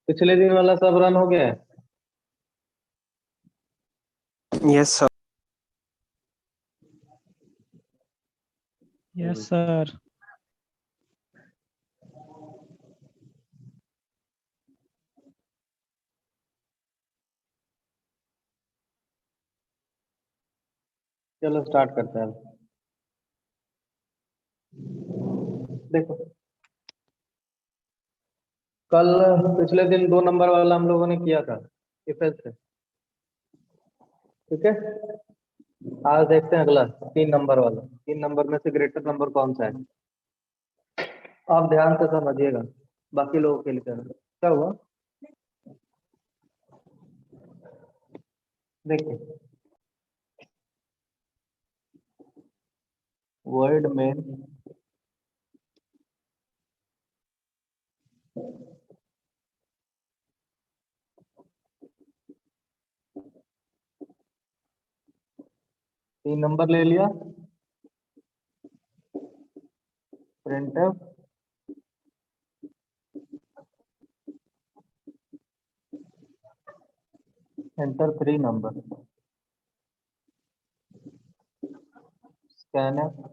पिछले दिन वाला सब रन हो गया है। Yes sir. Yes sir. चलो स्टार्ट करते हैं। देखो, कल पिछले दिन 2 नंबर वाला हम लोगों ने किया था इफेल से। ठीक है, आज देखते हैं अगला 3 नंबर वाला। 3 नंबर में से ग्रेटर नंबर कौन सा है, आप ध्यान से समझिएगा, बाकी लोगों के लिए कह रहा हूं। क्या हुआ देखिए, वर्ड में तीन नंबर ले लिया, printf enter 3 number, scanf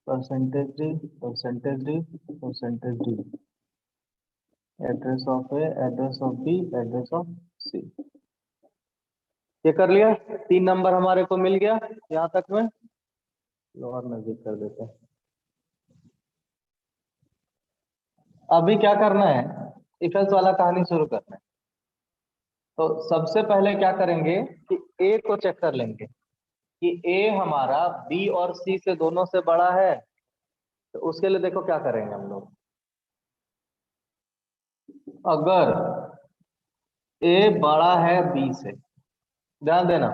percentage d, percentage d, percentage d, address of a, address of b, address of c. ये कर लिया, 3 नंबर हमारे को मिल गया। यहाँ तक में और नजदीक कर देते हैं। अभी क्या करना है, इफेल्स वाला कहानी शुरू करना है। तो सबसे पहले क्या करेंगे कि ए को चेक कर लेंगे कि ए हमारा बी और सी से दोनों से बड़ा है। तो उसके लिए देखो क्या करेंगे हम लोग, अगर ए बड़ा है बी से, ध्यान देना,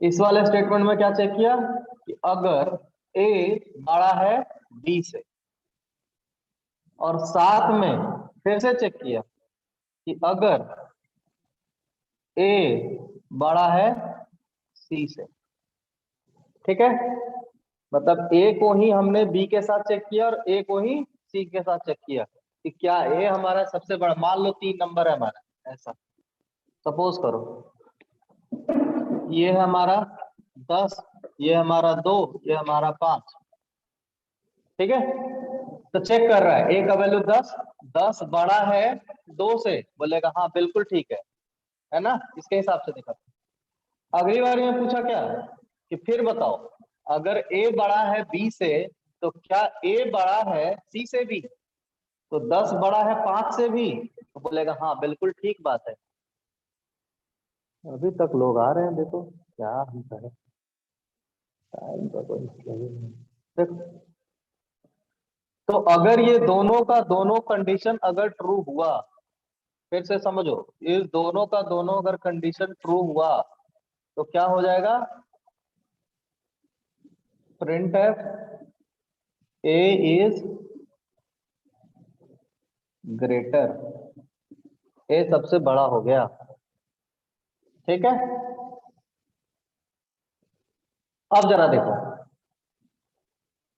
इस वाले स्टेटमेंट में क्या चेक किया कि अगर ए बड़ा है बी से, और साथ में फिर से चेक किया कि अगर ए बड़ा है सी से। ठीक है, मतलब ए को ही हमने बी के साथ चेक किया और ए को ही सी के साथ चेक किया कि क्या ए हमारा सबसे बड़ा, मान लो 3 नंबर है हमारा, ऐसा सपोज करो ये है हमारा 10, ये हमारा 2, ये हमारा 5। ठीक है, तो चेक कर रहा है ए का वैल्यू 10, 10 बड़ा है 2 से, बोलेगा हाँ बिल्कुल ठीक है ना, इसके हिसाब से देखा। अगली बार में पूछा क्या कि फिर बताओ अगर ए बड़ा है बी से तो क्या ए बड़ा है सी से भी, तो 10 बड़ा है 5 से भी, तो बोलेगा हाँ बिल्कुल ठीक बात है। अभी तक लोग आ रहे हैं, देखो क्या हम करें, टाइम का कोई मतलब ही नहीं। देखो, तो अगर ये दोनों का दोनों कंडीशन अगर ट्रू हुआ, फिर से समझो, इस दोनों का दोनों अगर कंडीशन ट्रू हुआ तो क्या हो जाएगा, print f a is greater, a सबसे बड़ा हो गया। ठीक है, अब जरा देखो,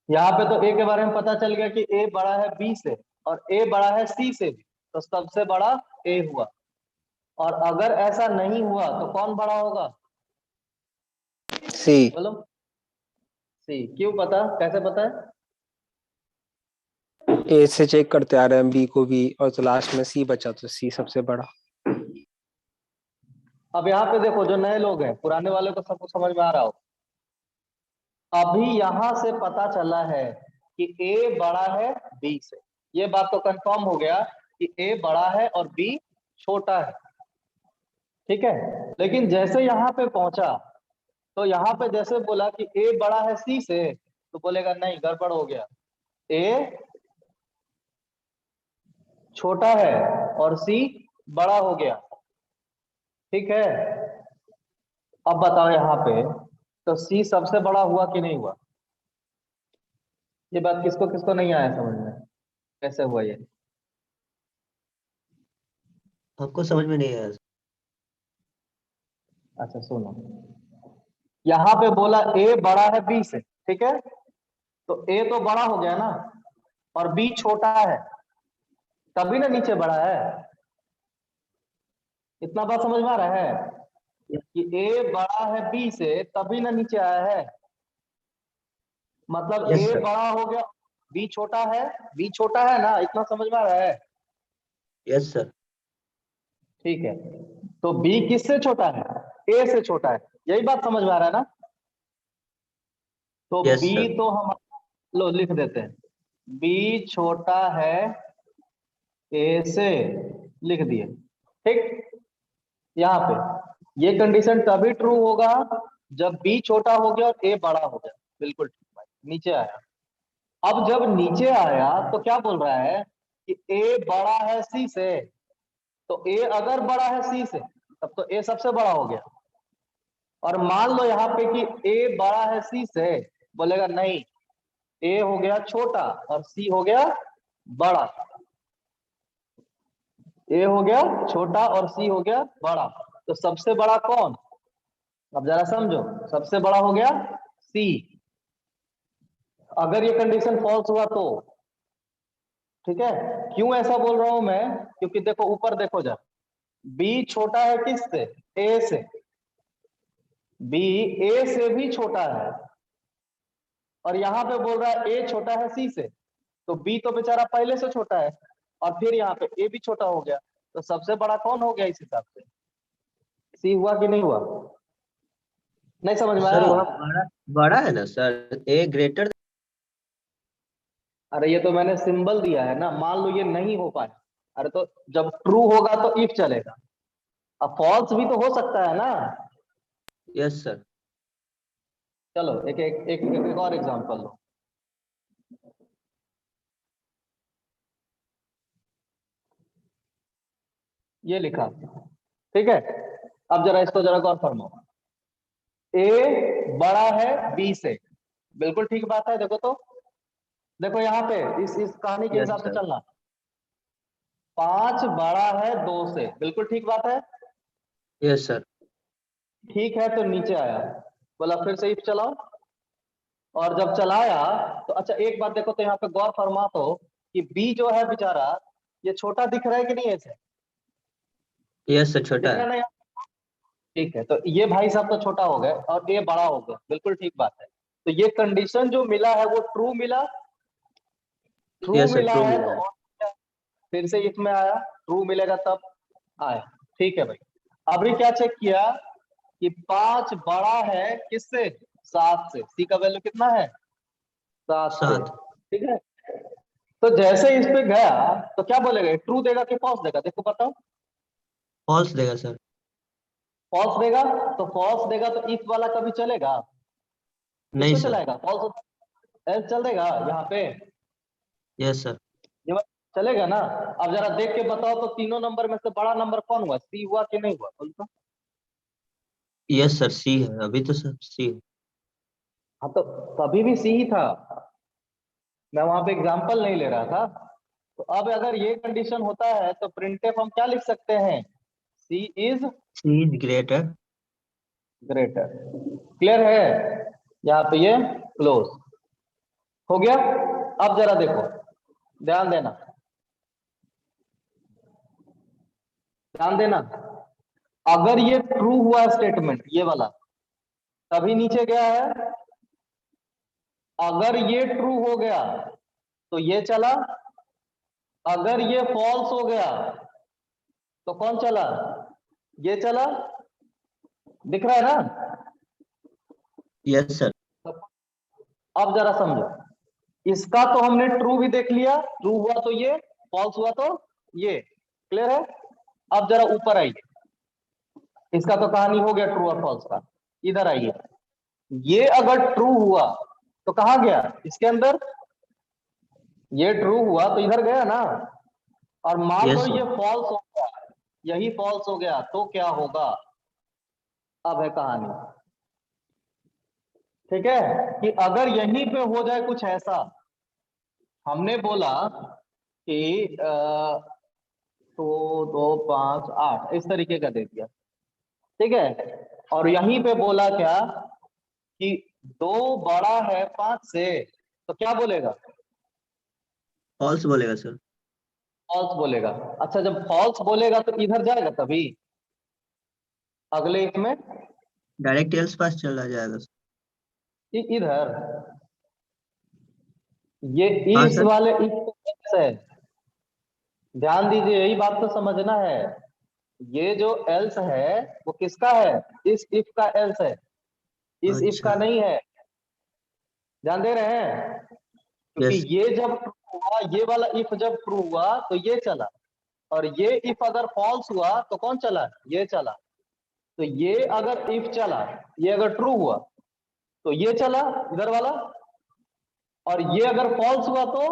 यहाँ पे तो ए के बारे में पता चल गया कि ए बड़ा है बी से और ए बड़ा है सी से भी, तो सबसे बड़ा ए हुआ। और अगर ऐसा नहीं हुआ तो कौन बड़ा होगा, सी। बोलो सी। क्यों पता, कैसे पता है, ए से चेक करते आ रहे हैं बी को भी, और तो लास्ट में सी बचा तो सी सबसे बड़ा। अब यहाँ पे देखो, जो नए लोग हैं, पुराने वाले को सबको समझ में आ रहा हो, अभी यहां से पता चला है कि ए बड़ा है बी से, ये बात तो कंफर्म हो गया कि ए बड़ा है और बी छोटा है। ठीक है, लेकिन जैसे यहाँ पे पहुंचा तो यहाँ पे जैसे बोला कि ए बड़ा है सी से, तो बोलेगा नहीं गड़बड़ हो गया, ए छोटा है और सी बड़ा हो गया। ठीक है, अब बताओ यहाँ पे तो सी सबसे बड़ा हुआ कि नहीं हुआ, ये बात किसको किसको नहीं आया समझ में, कैसे हुआ ये, हमको समझ में नहीं आया। अच्छा सुनो, यहाँ पे बोला ए बड़ा है बी से, ठीक है, तो ए तो बड़ा हो गया ना और बी छोटा है, तभी ना नीचे बढ़ा है। इतना बात समझ में आ रहा है कि ए बड़ा है बी से, तभी ना नीचे आया है। मतलब यस ए सर। बड़ा हो गया, बी छोटा है, बी छोटा है ना, इतना समझ में आ रहा है? Yes sir. ठीक है, तो बी किससे छोटा है? ए से छोटा है। यही बात समझ में आ रहा है ना? तो यस बी सर। तो हम लो लिख देते हैं, बी छोटा है ए से, लिख दिए। ठीक, यहाँ पे ये कंडीशन तभी ट्रू होगा जब बी छोटा हो गया और ए बड़ा हो गया। बिल्कुल ठीक भाई, नीचे आया। अब जब नीचे आया तो क्या बोल रहा है कि ए बड़ा है सी से, तो ए अगर बड़ा है सी से तब तो ए सबसे बड़ा हो गया। और मान लो यहाँ पे कि ए बड़ा है सी से, बोलेगा नहीं, ए हो गया छोटा और सी हो गया बड़ा। ए हो गया छोटा और सी हो गया बड़ा, तो सबसे बड़ा कौन? अब जरा समझो, सबसे बड़ा हो गया सी। अगर ये कंडीशन फॉल्स हुआ तो, ठीक है, क्यों ऐसा बोल रहा हूं मैं? क्योंकि देखो ऊपर देखो जा, बी छोटा है किससे? ए से। बी ए से भी छोटा है, और यहां पे बोल रहा है ए छोटा है सी से, तो बी तो बेचारा पहले से छोटा है, और फिर यहाँ पे ए भी छोटा हो गया, तो सबसे बड़ा कौन हो गया इस हिसाब से? सी हुआ कि नहीं हुआ? नहीं समझ में सर आया? वहाँ बड़ा बड़ा है ना सर, ए ग्रेटर। अरे ये तो मैंने सिंबल दिया है ना, मान लो ये नहीं हो पाया, अरे तो जब ट्रू होगा तो इफ चलेगा, अब फॉल्स भी तो हो सकता है ना। Yes sir. चलो एक और एग्जांपल लो। ये लिखा, ठीक है, अब जरा इसको जरा गौर फरमाओ। ए बड़ा है बी से, बिल्कुल ठीक बात है। देखो तो, देखो यहाँ पे इस कहानी के यस हिसाब से सर। चलना। 5 बड़ा है 2 से, बिल्कुल ठीक बात है। Yes sir. ठीक है, तो नीचे आया, बोला फिर से इफ चलाओ, और जब चलाया तो अच्छा एक बात देखो तो यहाँ पे गौर फरमा तो कि बी जो है बेचारा, ये छोटा दिख रहा है कि नहीं ऐसे? यस सर छोटा दिख रहा है। है ना? ठीक है, तो ये भाई साहब तो छोटा हो गए और ये बड़ा हो गया, बिल्कुल ठीक बात है। तो ये कंडीशन जो मिला है वो ट्रू मिला, ट्रू यस सर मिला ट्रू है मिला तो है। और क्या? फिर से इफ में आया, ट्रू मिलेगा तब आया। ठीक है भाई, अभी क्या चेक किया कि 5 बड़ा है किससे? 7 से। सी का वैल्यू कितना है? 7 से। 7। ठीक है, तो जैसे इस पे गया तो क्या बोलेगा, ट्रू देगा कि फॉल्स देगा? देखो बताओ। फॉल्स देगा सर। फॉल्स देगा, तो फॉल्स देगा तो इफ वाला कभी चलेगा? नहीं किसको सर। चलाएगा? फॉल्स एल्स चल देगा यहाँ पे? Yes sir. ये बात चलेगा ना? अब जरा देख के बताओ तो, तीनों नंबर में से बड़ा नंबर कौन हुआ? सी हुआ कि नहीं हुआ? बोलो। यस सर सी है, अभी तो सर सी है। हाँ तो कभी भी सी ही था, मैं वहां पे एग्जांपल नहीं ले रहा था। तो अब अगर ये कंडीशन होता है तो प्रिंटफ हम क्या लिख सकते हैं? C is c is greater. Greater. Clear है? यहाँ पे ये क्लोज हो गया। अब जरा देखो, ध्यान देना, ध्यान देना, अगर ये ट्रू हुआ स्टेटमेंट ये वाला, तभी नीचे गया है। अगर ये ट्रू हो गया तो ये चला, अगर ये फॉल्स हो गया तो कौन चला? ये चला। दिख रहा है ना? Yes sir. अब जरा समझो, इसका तो हमने ट्रू भी देख लिया, ट्रू हुआ तो ये, फॉल्स हुआ तो ये। क्लियर है? अब जरा ऊपर आइए, इसका तो कहानी हो गया ट्रू और फॉल्स का। इधर आइए, ये अगर ट्रू हुआ तो कहां गया इसके अंदर? ये ट्रू हुआ तो इधर गया ना। और मान लो यस ये सर। फॉल्स हो गया, यही फॉल्स हो गया तो क्या होगा? अब है कहानी। ठीक है, कि अगर यहीं पे हो जाए कुछ ऐसा, हमने बोला कि 2 2 5 8 इस तरीके का दे दिया, ठीक है, और यहीं पे बोला क्या कि 2 बड़ा है 5 से, तो क्या बोलेगा? फॉल्स बोलेगा सर। फॉल्स बोलेगा। अच्छा, जब फॉल्स बोलेगा तो इधर जाएगा तभी अगले if में, डायरेक्ट एल्स पास चला जाएगा सर। इधर ये हाँ इस सर। वाले if तो else है, ध्यान दीजिए, यही बात तो समझना है। ये जो else है वो किसका है, इस if का else है, इस if अच्छा। का नहीं है। ध्यान दे रहे हैं, क्योंकि यस। ये जब true हुआ, ये वाला if जब ट्रू हुआ तो ये चला, और ये if अगर फॉल्स हुआ तो कौन चला, ये चला। तो ये अगर if चला, ये अगर ट्रू हुआ तो ये चला इधर वाला, और ये अगर फॉल्स हुआ तो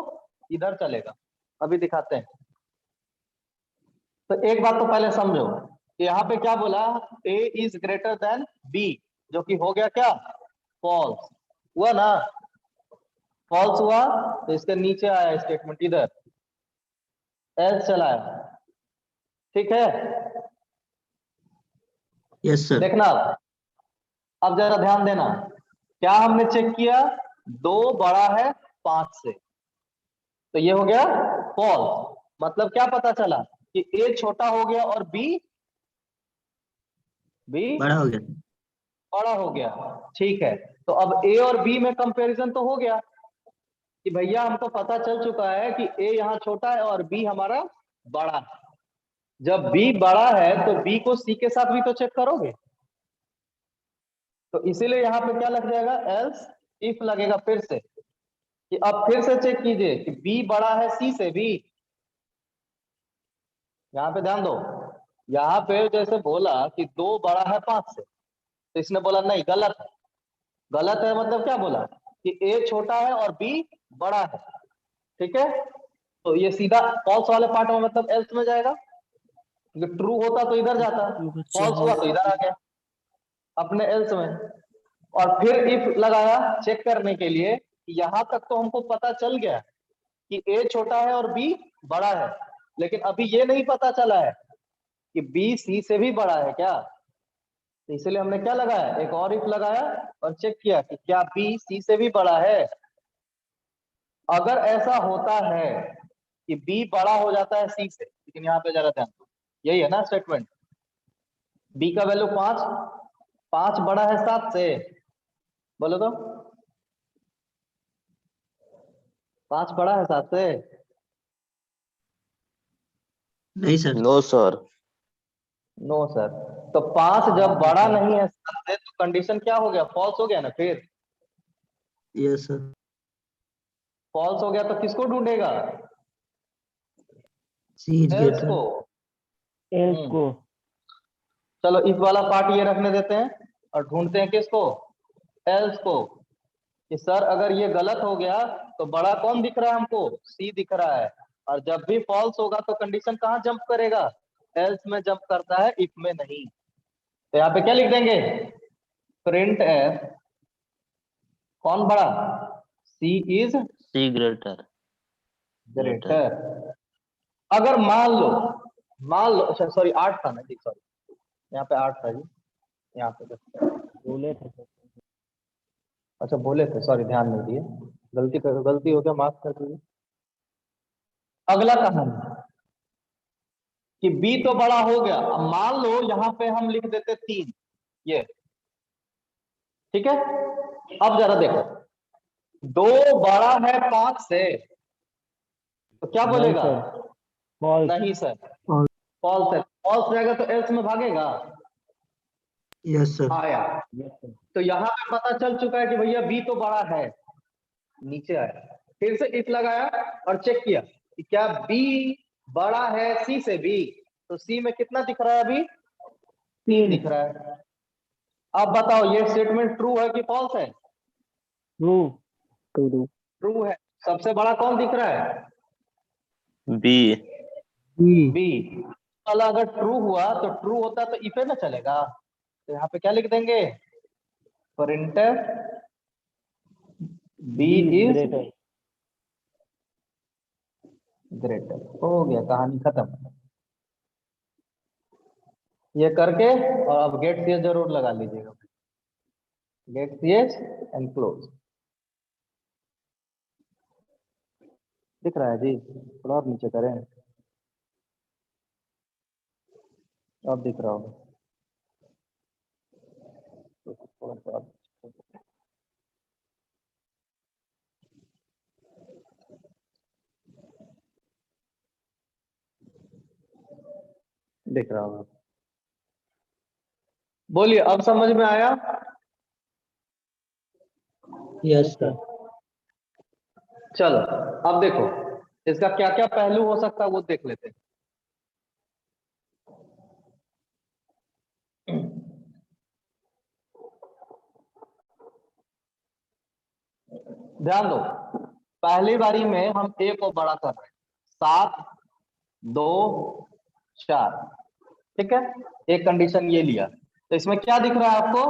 इधर चलेगा। अभी दिखाते हैं। तो एक बात तो पहले समझो कि यहाँ पे क्या बोला, a is greater then b, जो कि हो गया क्या, फॉल्स हुआ ना। फॉल्स हुआ तो इसके नीचे आया स्टेटमेंट इधर, एल्स चलाया। ठीक है, यस सर। देखना अब जरा ध्यान देना, क्या हमने चेक किया, 2 बड़ा है 5 से, तो ये हो गया फॉल्स। मतलब क्या पता चला कि a छोटा हो गया और b बड़ा हो गया। बड़ा हो गया। ठीक है, तो अब a और b में कंपैरिजन तो हो गया कि भैया हमको पता चल चुका है कि a यहाँ छोटा है और b हमारा बड़ा है। जब b बड़ा है तो b को c के साथ भी तो चेक करोगे, तो इसीलिए यहाँ पे क्या लग जाएगा, एल्स इफ लगेगा फिर से, कि अब फिर से चेक कीजिए कि b बड़ा है c से भी। यहाँ पे ध्यान दो, यहाँ पे जैसे बोला कि 2 बड़ा है 5 से, तो इसने बोला नहीं, गलत है। गलत है मतलब क्या बोला कि a छोटा है और b बड़ा है। ठीक है, तो ये सीधा फॉल्स वाले पार्ट में मतलब एल्स में जाएगा, क्योंकि ट्रू होता तो इधर जाता, फॉल्स हुआ तो इधर आ गया अपने एल्स में। और फिर इफ लगाया चेक करने के लिए, यहां तक तो हमको पता चल गया कि a छोटा है और b बड़ा है, लेकिन अभी ये नहीं पता चला है कि b c से भी बड़ा है क्या। तो इसलिए हमने क्या लगाया, एक और इफ लगाया और चेक किया कि क्या b c से भी बड़ा है। अगर ऐसा होता है कि b बड़ा हो जाता है c से, लेकिन यहाँ पे जरा ध्यान दो, यही है ना स्टेटमेंट, b का वैल्यू 5, 5 बड़ा है 7 से, बोलो तो 5 बड़ा है 7 से। नहीं sir. No sir. No sir, तो 5 जब बड़ा नहीं है 7 से तो कंडीशन क्या हो गया, फॉल्स हो गया ना। फिर यस सर। फॉल्स हो गया तो किसको ढूंढेगा, सी इज एल्स ग्रेटर। को। एल्स को। चलो इस वाला पार्ट ये रखने देते हैं और ढूंढते हैं किसको, एल्स को। कि सर अगर ये गलत हो गया तो बड़ा कौन दिख रहा है हमको, सी दिख रहा है, और जब भी फॉल्स होगा तो कंडीशन कहाँ जंप करेगा, एल्स में जंप करता है, इफ में नहीं। तो यहाँ पे क्या लिख देंगे, प्रिंट एफ कौन बड़ा, c is C greater. Greater. अगर मान लो, अच्छा सॉरी 8 था ना जी, सॉरी यहाँ पे 8 था जी, यहाँ पे बोले थे सर। अच्छा बोले थे, सॉरी ध्यान नहीं दिए, गलती हो गया, माफ कर दीजिए। अगला कहानी कि b तो बड़ा हो गया, अब मान लो यहाँ पे हम लिख देते 3, ये ठीक है। अब जरा देखो, 2 बड़ा है 5 से, तो क्या नहीं बोलेगा, सर, फॉल्स। नहीं सर, फॉल्स है। फॉल्स रहेगा तो एल्स में भागेगा, यस सर। आया। Yes sir. तो यहाँ पे पता चल चुका है कि भैया b तो बड़ा है, नीचे आया, फिर से इफ लगाया और चेक किया कि क्या b बड़ा है c से भी, तो c में कितना दिख रहा है अभी, 3 दिख रहा है। अब बताओ ये स्टेटमेंट ट्रू है कि फॉल्स है, ट्रू। ट्रू। ट्रू है। सबसे बड़ा कौन दिख रहा है, बी। बी वाला। अगर ट्रू हुआ तो ट्रू होता तो इफे में चलेगा, तो यहाँ पे क्या लिख देंगे, printf b is greater. Greater. हो गया, कहानी खत्म। ये करके और अब गेट सीएस जरूर लगा लीजिएगा, गेट सीएस एंड क्लोज। दिख रहा है जी, थोड़ा और नीचे करें। अब दिख रहा होगा। थोड़ा सा दिख रहा होगा। बोलिए, अब समझ में आया? Yes sir. चलो अब देखो इसका क्या क्या पहलू हो सकता है वो देख लेते हैं। ध्यान दो, पहली बारी में हम ए को बड़ा कर रहे हैं 7 2 4, ठीक है। एक कंडीशन ये लिया, तो इसमें क्या दिख रहा है आपको?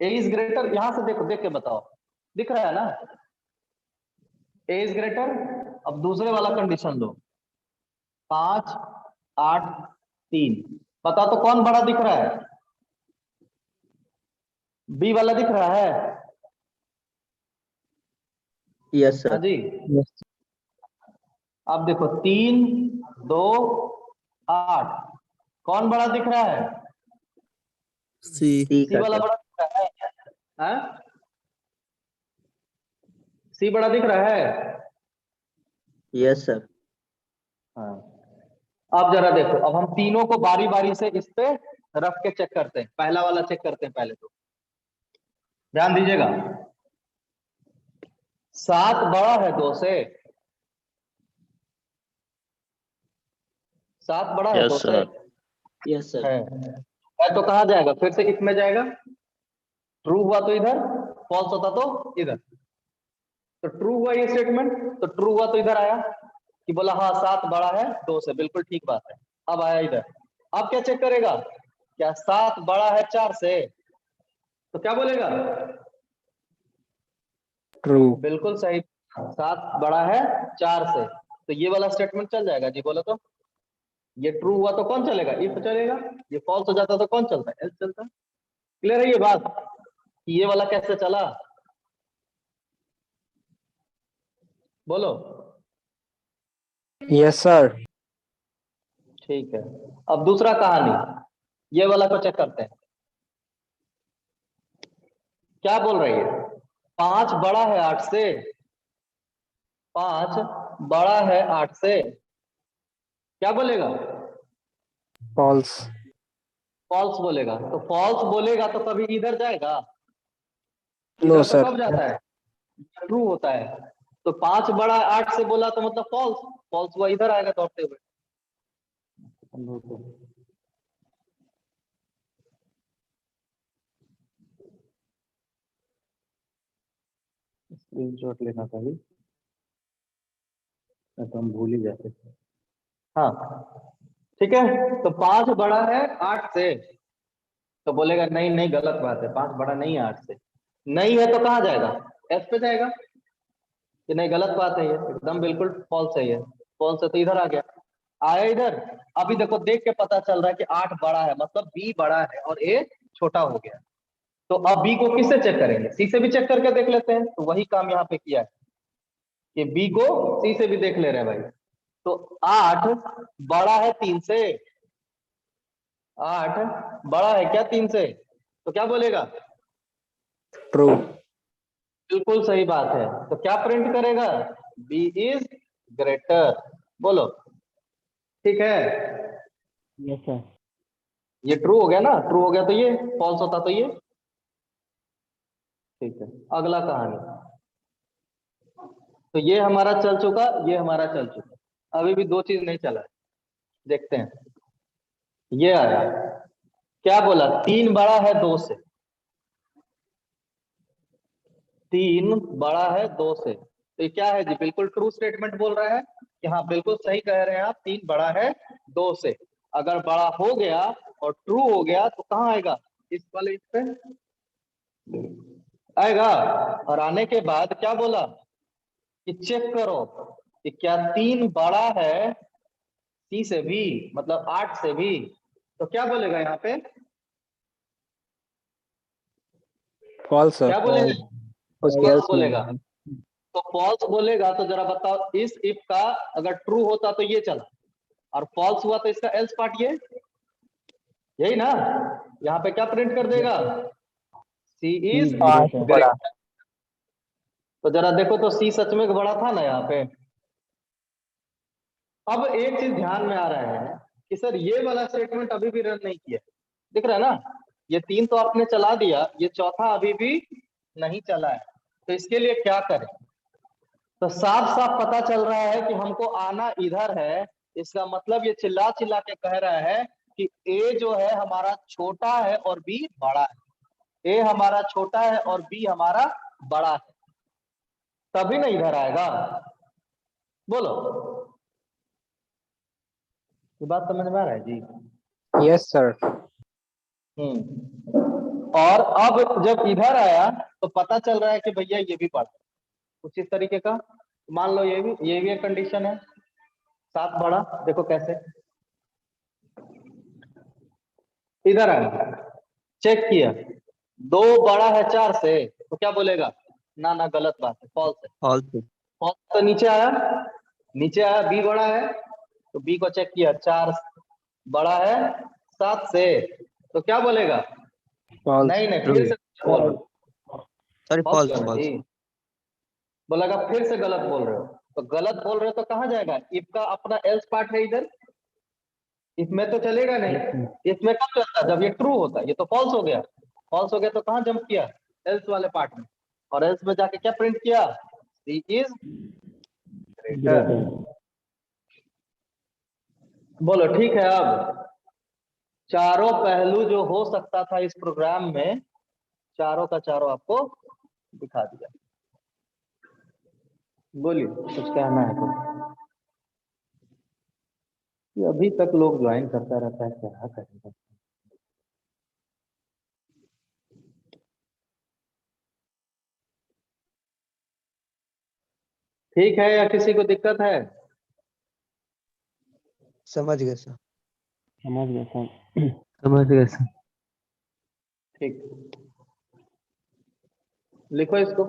ए इज ग्रेटर, यहां से देखो, देख के बताओ, दिख रहा है ना ए इज ग्रेटर। अब दूसरे वाला कंडीशन लो, 5 8 3, बता तो कौन बड़ा दिख रहा है? बी वाला दिख रहा है? यस हाँ सर। जी। अब देखो 3 2 8, कौन बड़ा दिख रहा है? सी। सी वाला बड़ा दिख रहा है? हाँ? सी बड़ा दिख रहा है? Yes sir. हाँ। अब जरा देखो, अब हम तीनों को बारी बारी से इस पे रख के चेक करते हैं। पहला वाला चेक करते हैं पहले, तो ध्यान दीजिएगा। 7 बड़ा है 2 से? 7 बड़ा है 2 यस से? सर। Yes sir. है तो कहाँ जाएगा? फिर से इफ में जाएगा। ट्रू हुआ तो इधर, फॉल्स होता तो इधर। तो ट्रू हुआ ये स्टेटमेंट, तो ट्रू हुआ तो इधर आया कि बोला हाँ 7 बड़ा है 2 से, बिल्कुल ठीक बात है। अब आया इधर, अब क्या चेक करेगा? क्या 7 बड़ा है 4 से? तो क्या बोलेगा? ट्रू। बिल्कुल सही, 7 बड़ा है 4 से, तो ये वाला स्टेटमेंट चल जाएगा जी। बोलो तो ये ट्रू हुआ तो कौन चलेगा? इफ चलेगा। ये फॉल्स हो जाता तो कौन चलता है? एल्स चलता। क्लियर है ये बात कि ये वाला कैसे चला? बोलो। Yes sir. ठीक है, अब दूसरा कहानी, ये वाला को चेक करते हैं। क्या बोल रही है? 5 बड़ा है 8 से? 5 बड़ा है 8 से, क्या बोलेगा? फॉल्स। फॉल्स बोलेगा। तो फॉल्स बोलेगा तो कभी इधर जाएगा? नो इधर तो सर। कब जाता है? ट्रू होता है। तो 5 बड़ा 8 से बोला तो मतलब फॉल्स, फॉल्स हुआ, इधर आएगा दौड़ते हुए। स्क्रीनशॉट लेना था भी, तो हम भूल ही जाते थे। हाँ ठीक है, तो 5 बड़ा है 8 से, तो बोलेगा नहीं नहीं गलत बात है, 5 बड़ा नहीं है 8 से। नहीं है तो कहाँ जाएगा? एस पे जाएगा कि नहीं गलत बात है, ये एकदम बिल्कुल फॉल्स है, ये फॉल्स है, तो इधर आ गया। आया इधर। अभी देखो देख के पता चल रहा है कि 8 बड़ा है, मतलब बी बड़ा है और ए छोटा हो गया। तो अब बी को किससे चेक करेंगे? सी से भी चेक करके देख लेते हैं। तो वही काम यहाँ पे किया है कि बी को सी से भी देख ले रहे हैं भाई। तो 8 बड़ा है 3 से? 8 बड़ा है क्या 3 से? तो क्या बोलेगा? ट्रू। बिल्कुल सही बात है। तो क्या प्रिंट करेगा? B is greater. बोलो ठीक है। Yes sir. ये ट्रू हो गया ना, ट्रू हो गया तो ये फॉल्स होता तो ये। ठीक है, अगला कहानी। तो ये हमारा चल चुका, ये हमारा चल चुका। अभी भी 2 चीज नहीं चला है, देखते हैं। ये आया, क्या बोला? 3 बड़ा है 2 से। 3 बड़ा है 2 से, तो ये क्या है जी? बिल्कुल ट्रू स्टेटमेंट बोल रहा है कि हाँ बिल्कुल सही कह रहे हैं आप, 3 बड़ा है 2 से। अगर बड़ा हो गया और ट्रू हो गया तो कहाँ आएगा? इस वाले इस पे आएगा। और आने के बाद क्या बोला कि चेक करो कि क्या 3 बड़ा है सी से भी, मतलब 8 से भी। तो क्या बोलेगा यहाँ पे? False sir. क्या बोलेगा? उसके फॉल्स एल्स में बोलेगा। तो फॉल्स बोलेगा तो जरा बताओ, इस इफ का अगर ट्रू होता तो ये चला, और फॉल्स हुआ तो इसका एल्स पार्ट ये। यही ना, यहाँ पे क्या प्रिंट कर देगा, सी इज बड़ा। ग्रेटर। तो जरा देखो तो सी सच में बड़ा था ना यहाँ पे। अब एक चीज ध्यान में आ रहा है कि सर ये वाला स्टेटमेंट अभी भी रन नहीं किया, दिख रहा है ना, ये 3 तो आपने चला दिया, ये चौथा अभी भी नहीं चला है। तो इसके लिए क्या करें, तो साफ साफ पता चल रहा है कि हमको आना इधर है। इसका मतलब ये चिल्ला चिल्ला के कह रहा है कि ए जो है हमारा छोटा है और बी बड़ा है। ए हमारा छोटा है और बी हमारा बड़ा है, तभी ना इधर आएगा। बोलो, ये बात समझ में आ रहा है जी? Yes sir. और अब जब इधर आया तो पता चल रहा है कि भैया ये भी बड़ा है। कुछ इस तरीके का मान लो, ये भी एक कंडीशन है। 7 बड़ा, देखो कैसे, इधर आया, चेक किया, 2 बड़ा है 4 से, तो क्या बोलेगा, ना ना गलत बात है, फॉल्स है। फॉल्स। फॉल्स तो नीचे आया, नीचे आया, बी बड़ा है, तो बी को चेक किया, 4 बड़ा है 7 से, तो क्या बोलेगा, फॉल्स। नहीं नहीं, फिर से बोलो, सॉरी, फॉल्स फॉल्स क्यों है फॉल्स। जी, बोलेगा फिर से गलत बोल रहे हो। तो गलत बोल रहे हो तो कहाँ जाएगा, इफ का अपना एल्स पार्ट है इधर, इसमें तो चलेगा नहीं। इसमें कब चलता है, जब ये ट्रू होता है। ये तो फॉल्स हो गया, फॉल्स हो गया तो कहाँ जंप किया, एल्स वाले पार्ट में, और एल्स में जाके क्या प्रिंट किया, सी इज ग्रेटर। बोलो ठीक है। अब चारों पहलू जो हो सकता था इस प्रोग्राम में, चारों का चारों आपको दिखा दिया। बोलिए कुछ कहना है तो। ये अभी तक लोग ज्वाइन करता रहता है, क्या करेगा। ठीक है, या किसी को दिक्कत है? समझ गए सर। समझ गया सर। समझ गए सर। ठीक, लिखो इसको।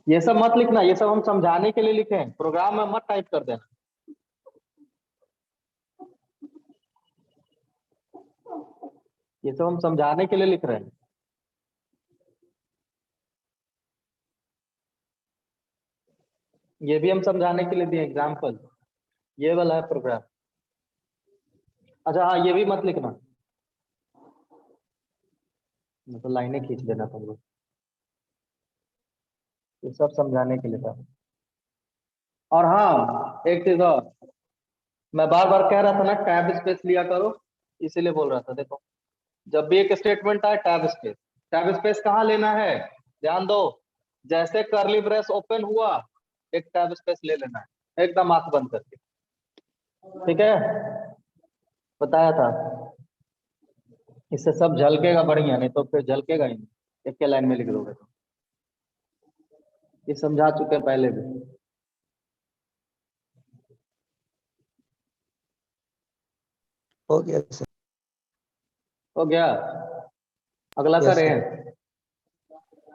ये सब मत लिखना, ये सब हम समझाने के लिए लिखे हैं, प्रोग्राम में मत टाइप कर देना। ये सब हम समझाने के लिए लिख रहे हैं। ये भी हम समझाने के लिए दिए एग्जाम्पल, ये वाला है प्रोग्राम। अच्छा हाँ, ये भी मत लिखना, तो लाइनें खींच देना तुम लोग, ये सब समझाने के लिए था। और हाँ एक चीज और, मैं बार बार कह रहा था ना टैब स्पेस लिया करो, इसीलिए बोल रहा था। देखो जब भी एक स्टेटमेंट आए, टैब स्पेस, टैब स्पेस कहाँ लेना है, ध्यान दो, जैसे कर्ली ब्रेस ओपन हुआ एक टैब स्पेस ले लेना है, एकदम आंख बंद करके। ठीक है, बताया था, इससे सब झलकेगा बढ़िया, नहीं तो फिर झलकेगा ही नहीं, एक के लाइन में लिख दोगे तो। ये समझा चुके हैं पहले भी। हो गया सर। हो गया, अगला यस करें। Sir.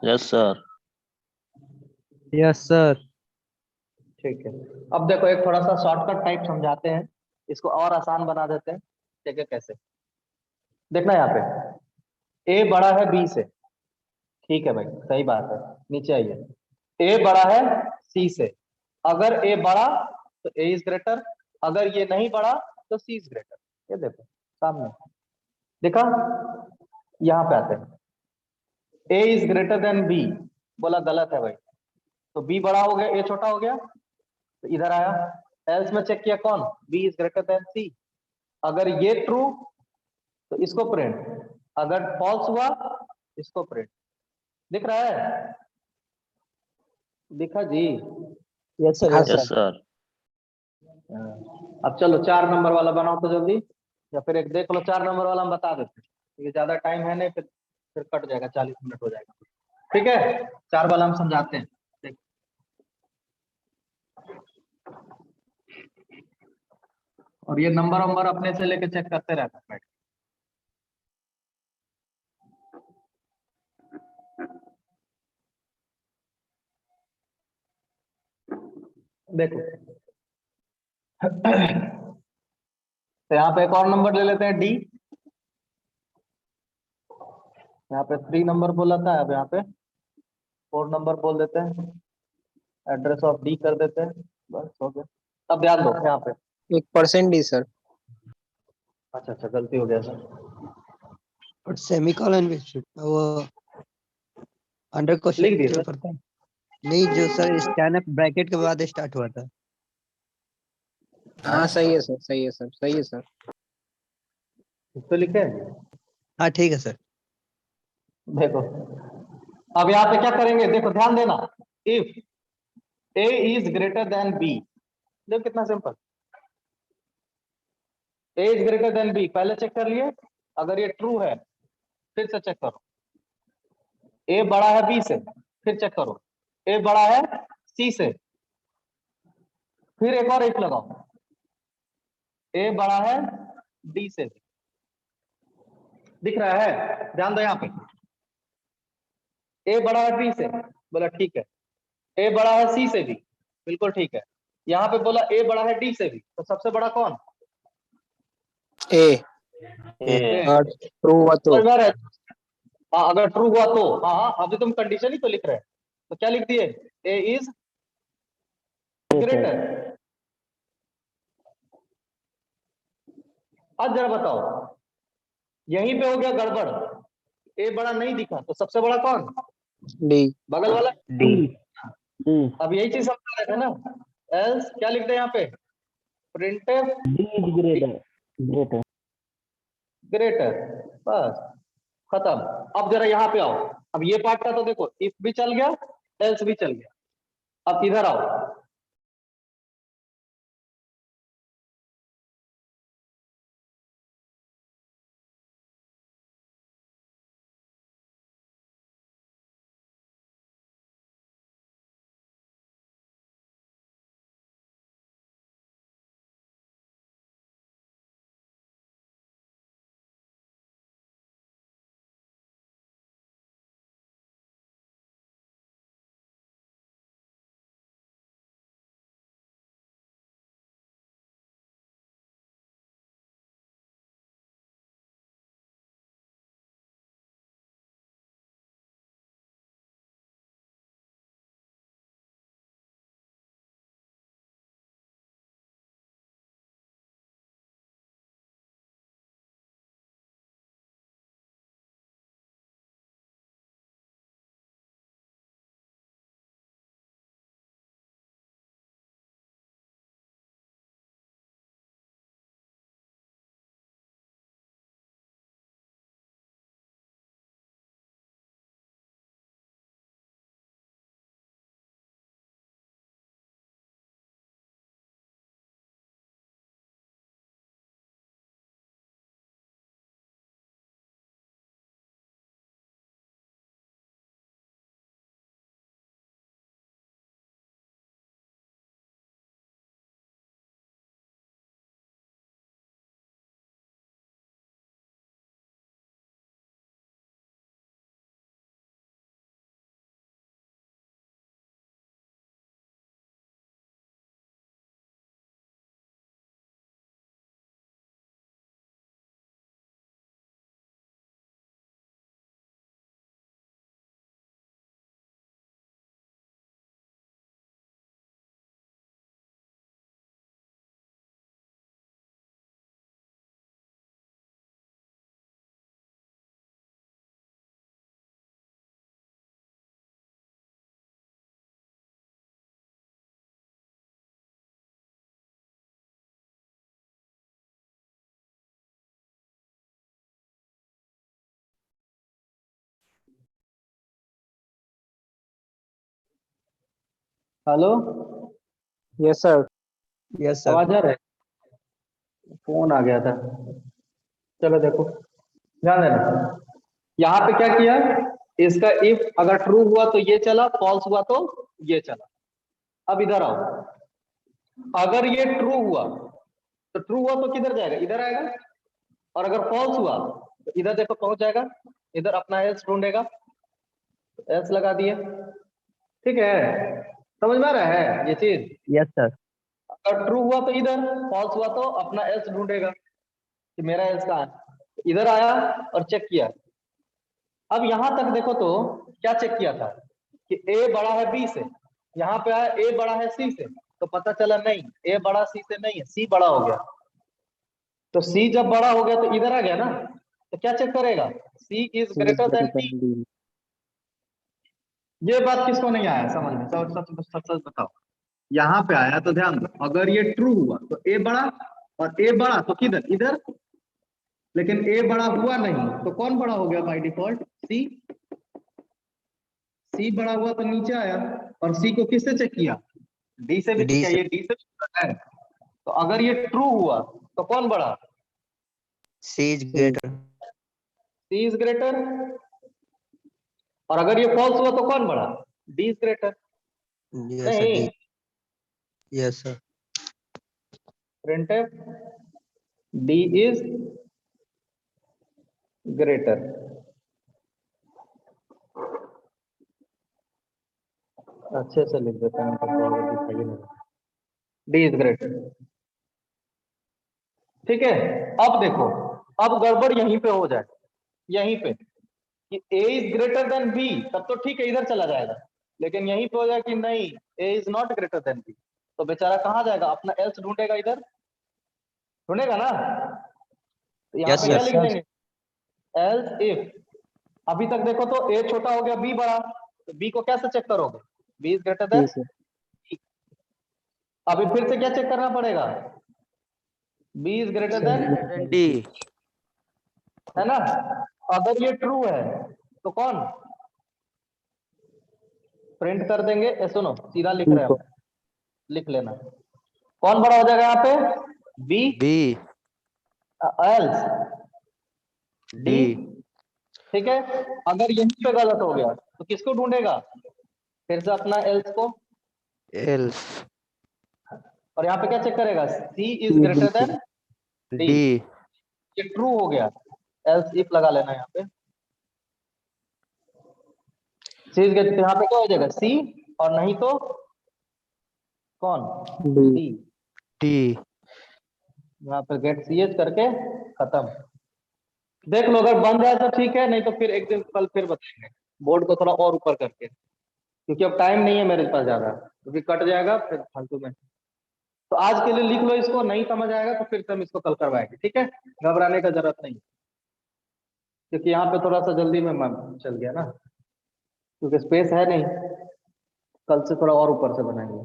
Yes sir. Yes sir. ठीक है, अब देखो एक थोड़ा सा शॉर्टकट टाइप समझाते हैं, इसको और आसान बना देते हैं। ठीक है, कैसे, देखना यहाँ पे, ए बड़ा है बी से, ठीक है भाई, सही बात है, नीचे आइए, ए बड़ा है सी से, अगर ए बड़ा तो ए इज ग्रेटर, अगर ये नहीं बड़ा तो सी इज ग्रेटर। ये देखो सामने देखा, यहाँ पे आते हैं, ए इज ग्रेटर देन बी, बोला गलत है भाई, तो बी बड़ा हो गया, ए छोटा हो गया, तो इधर आया, एल्स में चेक किया कौन, बी इज ग्रेटर देन सी, अगर ये ट्रू तो इसको प्रिंट, अगर फॉल्स हुआ इसको प्रिंट। दिख रहा है, दिखा जी? Yes sir. हाँ यस यस सर। सर। अब चलो 4 नंबर वाला बनाओ तो जल्दी, या फिर एक देख लो 4 नंबर वाला हम बता देते हैं, क्योंकि ज्यादा टाइम है नहीं, फिर कट जाएगा, 40 मिनट हो जाएगा। ठीक है, 4 वाला हम समझाते हैं। देख। और ये नंबर वंबर अपने से लेके चेक करते रहना बैठ। देखो तो यहाँ पे एक और नंबर ले लेते हैं डी, यहाँ पे 3 नंबर बोला था, अब यहाँ पे 4 नंबर बोल देते हैं, एड्रेस ऑफ डी कर देते हैं, बस हो गया। अब ध्यान दो यहाँ पे, 1% डी सर। अच्छा अच्छा गलती हो गया सर। और सेमीकोलन भी वो अंडर लिख दिए क्वेश्चन सर। करता है नहीं, जो सर स्कैन ब्रैकेट के बाद स्टार्ट हुआ था। हाँ सही है सर, सही है सर, सही है सर। तो लिखे हाँ ठीक है सर। देखो, अब यहाँ पे क्या करेंगे, देखो ध्यान देना, if a is greater than b, देखो कितना simple, a is greater than b, पहले चेक कर लिए, अगर ये ट्रू है फिर से चेक करो, ए बड़ा है बी से, फिर चेक करो, ए बड़ा है सी से, फिर एक और एक लगाओ, ए बड़ा है डी से, दिख रहा है, ध्यान दो यहाँ पे, ए बड़ा है बी से, बोला ठीक है, ए बड़ा है सी से भी, बिल्कुल ठीक है, यहाँ पे बोला ए बड़ा है डी से भी, तो सबसे बड़ा कौन? ए, ए और ट्रू हुआ तो समझ में आ रहा है? हाँ अगर ट्रू हुआ तो, हाँ हाँ अभी तुम कंडीशन ही तो लिख रहे हैं, तो क्या लिख दिए, ए इज ग्रेटर। अब जरा बताओ, यहीं पे हो गया गड़बड़, ए बड़ा नहीं दिखा, तो सबसे बड़ा कौन? डी। बगल वाला। डी अब यही चीज समझ रहे थे ना, एल्स क्या लिखते हैं यहाँ पे, प्रिंटफ ग्रेटर, बस खत्म। अब जरा यहाँ पे आओ, अब ये पार्ट का तो देखो, इफ भी चल गया, एल्स भी चल गया, अब इधर आओ, hello, yes sir. Yes sir. आवाज आ रहा है? फोन आ गया था, चलो देखो ध्यान देना, यहाँ पे क्या किया, इसका इफ अगर ट्रू हुआ तो ये चला, फॉल्स हुआ तो ये चला। अब इधर आओ, अगर ये ट्रू हुआ तो ट्रू हुआ तो किधर जाएगा, इधर आएगा, और अगर फॉल्स हुआ तो इधर देखो पहुंच जाएगा, इधर अपना एल्स ढूंढेगा, एल्स लगा दिए, ठीक है, समझ में आ रहा है ये चीज? Yes sir. अगर ट्रू हुआ तो इधर, फॉल्स हुआ तो अपना एल्स ढूंढेगा कि मेरा एल्स कहाँ है, इधर आया और चेक किया, अब यहां तक देखो तो क्या चेक किया था कि ए बड़ा है बी से, यहाँ पे आया ए बड़ा है सी से, तो पता चला नहीं ए बड़ा सी से नहीं है, सी बड़ा हो गया। तो सी जब बड़ा हो गया तो इधर आ गया ना, तो क्या चेक करेगा, c is greater than d. B. ये बात किसको नहीं आया समझ में, सच बताओ। यहाँ पे आया तो ध्यान दो, अगर ये ट्रू हुआ तो ए बड़ा, और ए बड़ा तो किधर, इधर। लेकिन ए बड़ा हुआ नहीं तो कौन बड़ा हो गया बाय डिफॉल्ट, सी। सी बड़ा हुआ तो नीचे आया, और सी को किससे चेक किया, डी से भी डी किया, से। ये डी से है। तो अगर ये ट्रू हुआ तो कौन बड़ा, c is greater. C is greater. और अगर ये फॉल्स हुआ तो कौन बड़ा, d is greater. Yes sir, नहीं, d. Yes sir. Printf d is greater. अच्छे से लिख देता हूँ दिखाइए नहीं, डी इज ग्रेटर। ठीक है, अब देखो, अब गड़बड़ यहीं पे हो जाए, यहीं पे कि a is greater then b, तब तो ठीक है इधर चला जाएगा। लेकिन यहीं पे हो जाए कि नहीं a is not greater than b, तो बेचारा कहाँ जाएगा, अपना एल्स ढूंढेगा, इधर ढूंढेगा ना। तो यहाँ Yes, पे क्या sir. लिख देंगे, एल्स इफ। अभी तक देखो तो a छोटा हो गया b बड़ा, तो b को कैसे चेक करोगे, b is greater then C से. c। अभी फिर से क्या चेक करना पड़ेगा, b is greater then D. है ना। अगर ये ट्रू है तो कौन, प्रिंट कर देंगे, ये सुनो सीधा लिख रहे हैं हम, लिख लेना कौन बड़ा हो जाएगा यहाँ पे, b B. Else d. D. ठीक है, अगर यहीं पे गलत हो गया तो किसको ढूंढेगा, फिर से अपना एल्स को, Else. और यहाँ पे क्या चेक करेगा, c is greater than d. D. ये ट्रू हो गया, एल्स इफ लगा लेना यहाँ पे, सी इज ग्रेटर, यहाँ पे क्या हो जाएगा सी, और नहीं तो कौन, डी। D. यहाँ पे गेट सी एच करके खत्म। देख लो अगर बन जाए तो ठीक है, नहीं तो फिर एक दिन कल फिर बताएंगे, बोर्ड को थोड़ा और ऊपर करके, क्योंकि अब टाइम नहीं है मेरे पास ज्यादा, क्योंकि कट जाएगा फिर फालतू में। तो आज के लिए लिख लो इसको, नहीं समझ आएगा तो फिर से हम इसको कल करवाएंगे, ठीक है, घबराने का जरूरत नहीं, क्योंकि यहाँ पे थोड़ा सा जल्दी में चल गया ना, क्योंकि स्पेस है नहीं, कल से थोड़ा और ऊपर से बनाएंगे।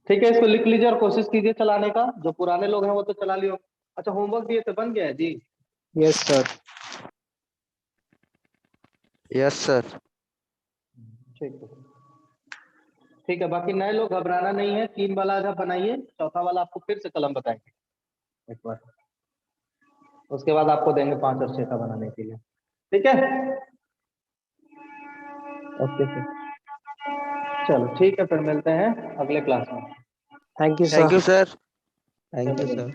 ठीक है, इसको लिख लीजिए और कोशिश कीजिए चलाने का, जो पुराने लोग हैं वो तो चला लियो। अच्छा होमवर्क दिए थे, बन गया है जी, Yes, sir. Yes, sir. ठीक है। ठीक है, बाकी नए लोग घबराना नहीं है, 3 वाला आधा बनाइए, चौथा वाला आपको फिर से कलम बताएंगे एक बार, उसके बाद आपको देंगे 5 और 6 का बनाने के लिए, ठीक है। ओके सर, चलो ठीक है, फिर मिलते हैं अगले क्लास में। Thank you, sir. Thank you, sir. Thank you, sir.